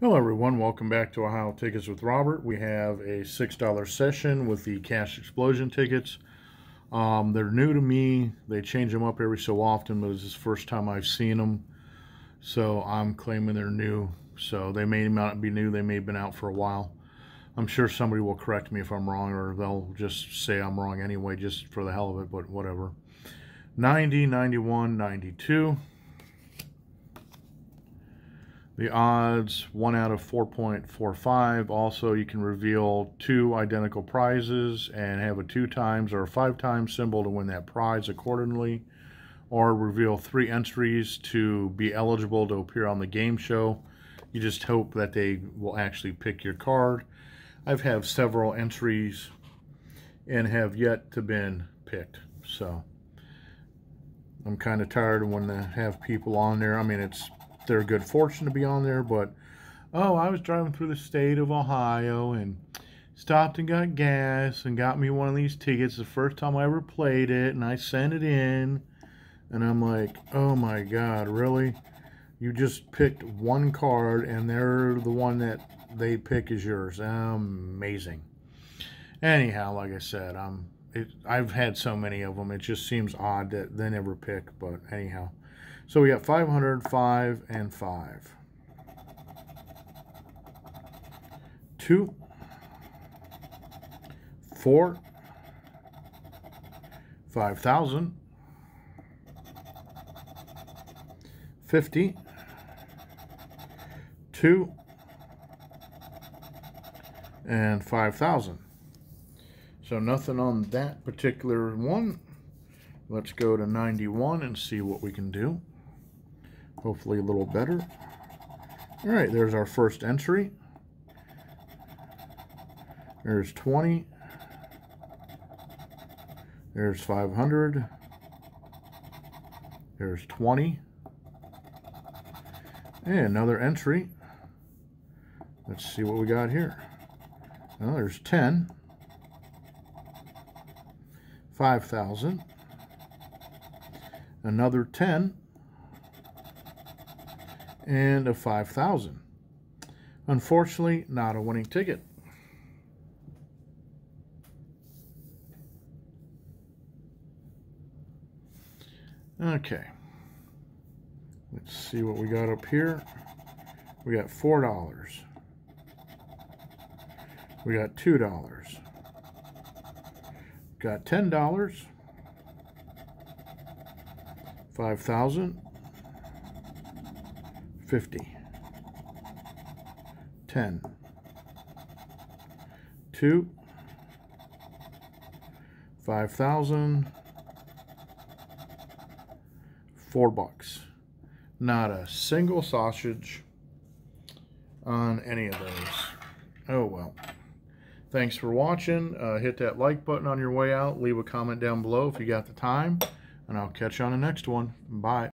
Hello everyone, welcome back to Ohio Tickets with Robert. We have a $6 session with the Cash Explosion tickets. They're new to me. They change them up every so often, but this is the first time I've seen them. So I'm claiming they're new. So they may not be new, they may have been out for a while. I'm sure somebody will correct me if I'm wrong, or they'll just say I'm wrong anyway, just for the hell of it, but whatever. 90, 91, 92. The odds, 1 out of 4.45. Also, you can reveal 2 identical prizes and have a 2 times or a 5 times symbol to win that prize accordingly. Or reveal 3 entries to be eligible to appear on the game show. You just hope that they will actually pick your card. I've had several entries and have yet to been picked. So I'm kind of tired of when they have people on there. I mean, it's their good fortune to be on there, but oh, I was driving through the state of Ohio and stopped and got gas and got me one of these tickets the first time I ever played it, and I sent it in, and I'm like, oh my god, really? You just picked one card and they're the one that they pick is yours. Amazing. Anyhow, like I said, I've had so many of them, it just seems odd that they never pick, but anyhow. So we got 500, 5, and 5. 2, 4, 5,000, 50, 2, and 5,000. So nothing on that particular one. Let's go to 91 and see what we can do. Hopefully a little better. All right, there's our first entry. There's 20. There's 500. There's 20. And another entry. Let's see what we got here. Well, there's 10. 5,000. Another 10. And a 5,000. Unfortunately, not a winning ticket. Okay. Let's see what we got up here. We got $4. We got $2. Got $10. 5,000. 50, 10, 2, 5,000, $4. Not a single sausage on any of those. Oh well. Thanks for watching. Hit that like button on your way out. Leave a comment down below if you got the time. And I'll catch you on the next one. Bye.